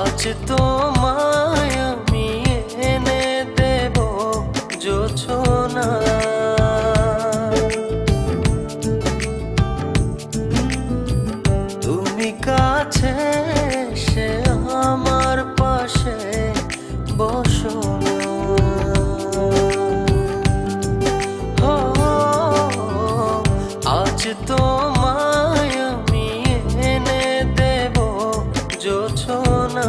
আজ তোমায় আমি এনে দেব জোছনা, তুমি কাছে এসে আমার পাশে বসো না। আজ তোমায় আমি এনে দেব জোছনা,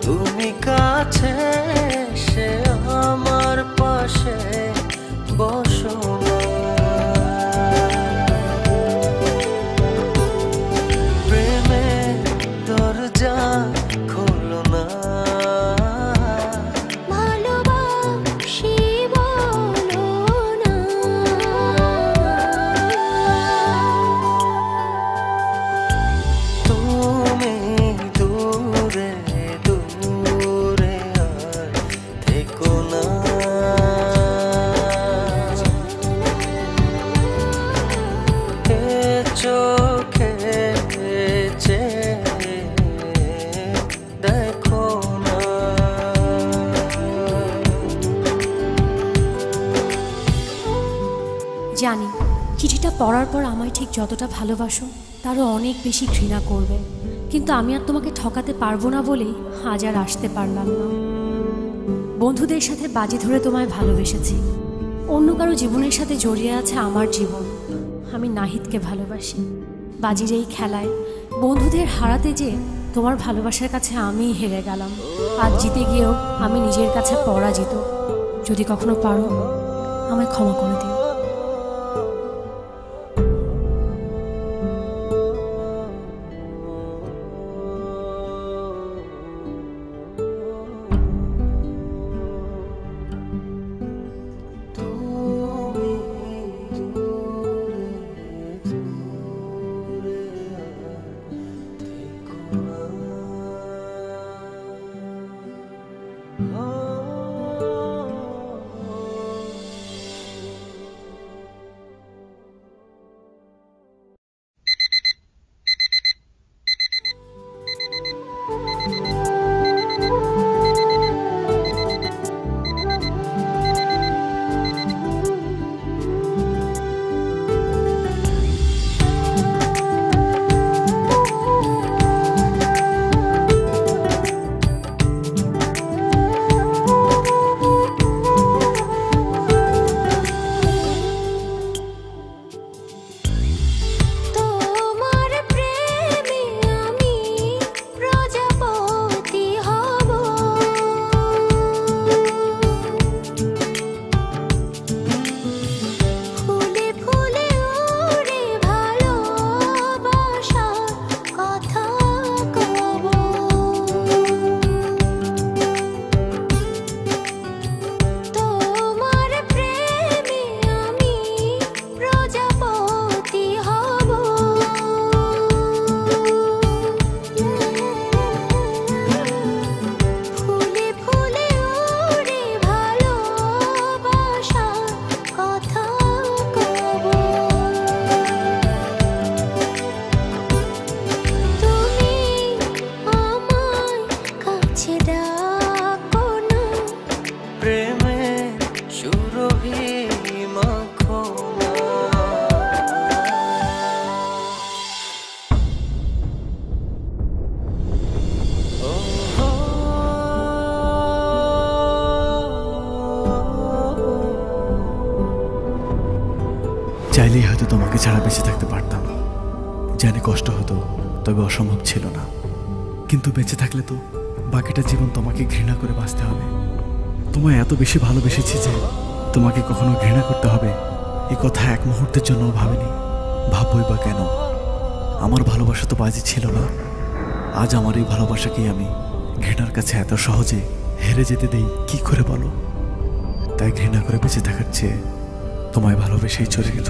তুমি কাছে এসে আমার পাশে বসো না। প্রেমের দরজা খোলো না, ভালোবাসি বলো না। তুমি দূরে দূরে আর থেকো না। এ চোখে চেয়ে দেখো না। জানি চিঠিটা পড়ার পর আমায় ঠিক যতটা ভালোবাসো তারও অনেক বেশি ঘৃণা করবে, কিন্তু আমি আর তোমাকে ঠকাতে পারবো না বলেই আজ আর আসতে পারলাম না। বন্ধুদের সাথে বাজি ধরে তোমায় ভালোবেসেছি, অন্য কারো জীবনের সাথে জড়িয়ে আছে আমার জীবন। আমি নাহিদকে ভালোবাসি। বাজির এই খেলায় বন্ধুদের হারাতে যে তোমার ভালোবাসার কাছে আমিই হেরে গেলাম। আজ জিতে গিয়েও আমি নিজের কাছে পরাজিত। যদি কখনো পারো আমায় ক্ষমা করে দিও। দহি মাখো না। ও হো, চাইলেই হয়তো তোমাকে ছাড়া বেঁচে থাকতে পারতাম, জানি কষ্ট হতো, তবে অসম্ভব ছিল না। কিন্তু বেঁচে থাকলে তো বাকিটা জীবন তোমাকে ঘৃণা করে বাঁচতে হবে। তোমায় এত বেশি ভালোবেসেছি যে তোমাকে কখনো ঘৃণা করতে হবে এই কথা এক মুহূর্তের জন্য ভাবিনি। ভাববই বা কেন? আমার ভালোবাসা তো বাজি ছিল না। আজ আমার এই ভালোবাসাকেই আমি ঘৃণার কাছে এত সহজে হেরে যেতে দেই কি করে বলো? তাই ঘৃণা করে বেঁচে থাকার চেয়ে তোমায় ভালোবেসেই চলে গেল।